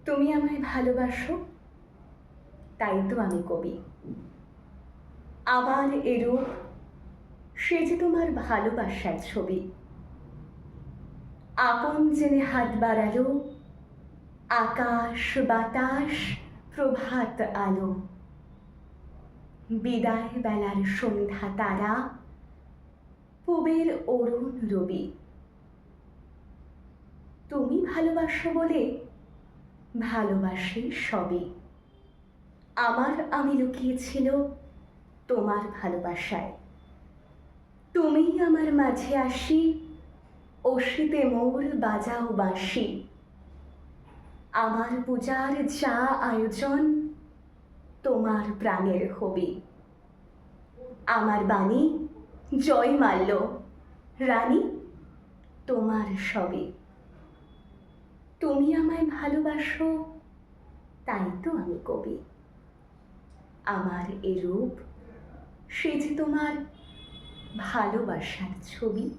তুমি আমায় ভালোবাসো, তাই তো আমি কবি। আমার এরূপ, সে যে তোমার ভালোবাসার ছবি। আপন জেনে হাত বাড়ালো, আকাশ বাতাস প্রভাত আলো। বিদায় বেলার সন্ধ্যা তারা, পুবের অরুণ রবি। তুমি ভালোবাসো বলে ভালোবাসি সবই। আমার আমি লুকিয়েছিল তোমার ভালোবাসায়। তুমি আমার মাঝে আসি, অসিতে মোর বাজাও বাঁশি। আমার পূজার যা আয়োজন, তোমার প্রাণের হবি। আমার বাণী জয় মাল্য, রানী তোমার সবই। তুমি আমায় ভালোবাসো, তাই তো আমি কবি। আমার এ রূপ, সে যে তোমার ভালোবাসার ছবি।